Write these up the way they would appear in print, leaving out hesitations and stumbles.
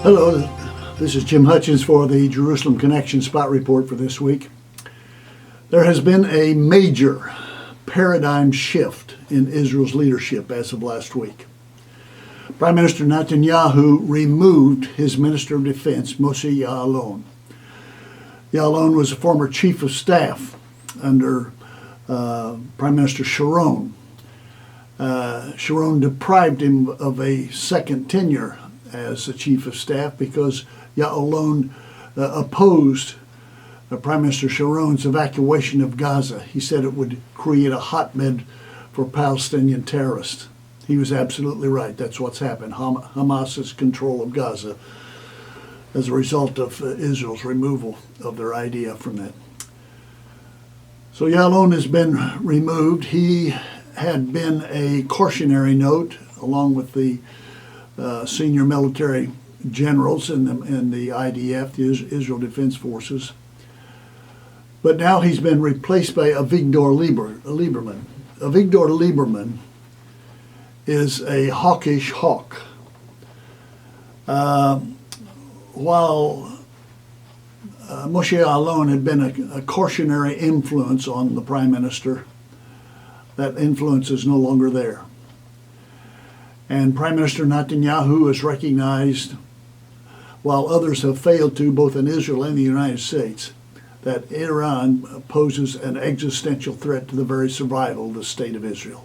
Hello, this is Jim Hutchens for the Jerusalem Connection Spot Report for this week. There has been a major paradigm shift in Israel's leadership as of last week. Prime Minister Netanyahu removed his Minister of Defense, Moshe Ya'alon. Ya'alon was a former chief of staff under Prime Minister Sharon. Sharon deprived him of a second tenure as the chief of staff because Ya'alon opposed Prime Minister Sharon's evacuation of Gaza. He said it would create a hotbed for Palestinian terrorists. He was absolutely right. That's what's happened. Hamas's control of Gaza as a result of Israel's removal of their idea from that. So Ya'alon has been removed. He had been a cautionary note along with the senior military generals in the IDF, the Israel Defense Forces. But now he's been replaced by Avigdor Lieberman. Avigdor Lieberman is a hawkish hawk. While Moshe Ya'alon had been a cautionary influence on the prime minister, that influence is no longer there. And Prime Minister Netanyahu has recognized, while others have failed to, both in Israel and the United States, that Iran poses an existential threat to the very survival of the state of Israel.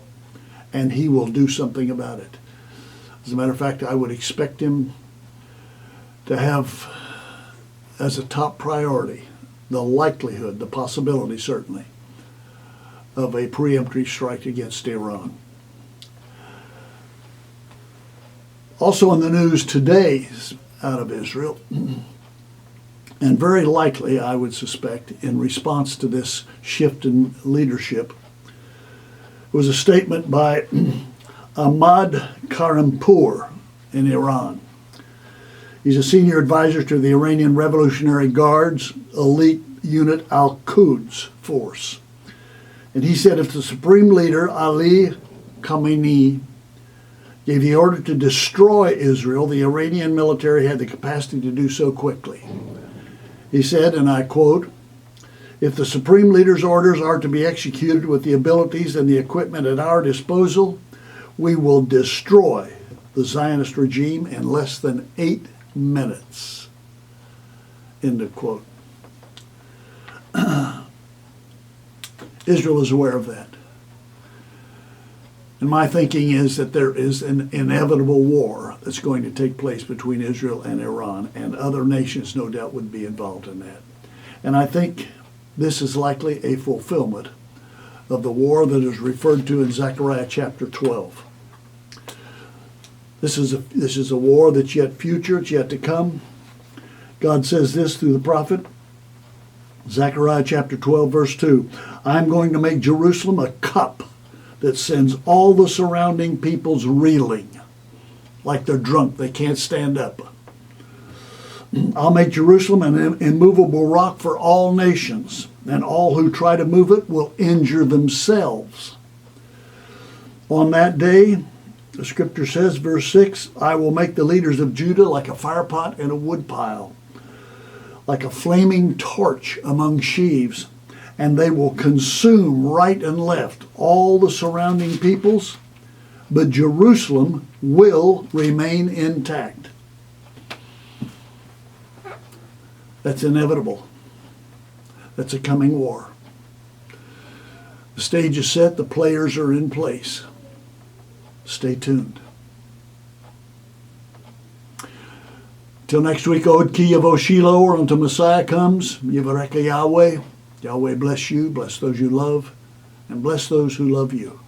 And he will do something about it. As a matter of fact, I would expect him to have as a top priority the likelihood, the possibility certainly, of a preemptive strike against Iran. Also in the news today out of Israel, and very likely, I would suspect, in response to this shift in leadership, was a statement by Ahmad Karimpour in Iran. He's a senior advisor to the Iranian Revolutionary Guard's elite unit Al-Quds force. And he said if the supreme leader, Ali Khamenei, gave the order to destroy Israel, the Iranian military had the capacity to do so quickly. He said, and I quote, "If the supreme leader's orders are to be executed with the abilities and the equipment at our disposal, we will destroy the Zionist regime in less than 8 minutes." End of quote. Israel is aware of that. And my thinking is that there is an inevitable war that's going to take place between Israel and Iran, and other nations no doubt would be involved in that. And I think this is likely a fulfillment of the war that is referred to in Zechariah chapter 12. This is a war that's yet future, it's yet to come. God says this through the prophet, Zechariah chapter 12, verse 2, "I'm going to make Jerusalem a cup that sends all the surrounding peoples reeling, like they're drunk, they can't stand up. I'll make Jerusalem an immovable rock for all nations, and all who try to move it will injure themselves. On that day," the scripture says, verse 6, "I will make the leaders of Judah like a firepot in a woodpile, like a flaming torch among sheaves, and they will consume right and left all the surrounding peoples, but Jerusalem will remain intact." That's inevitable. That's a coming war. The stage is set, the players are in place. Stay tuned. Till next week, Od Ki Yavo Shiloh, or until Messiah comes, Yivareka Yahweh. Yahweh bless you, bless those you love, and bless those who love you.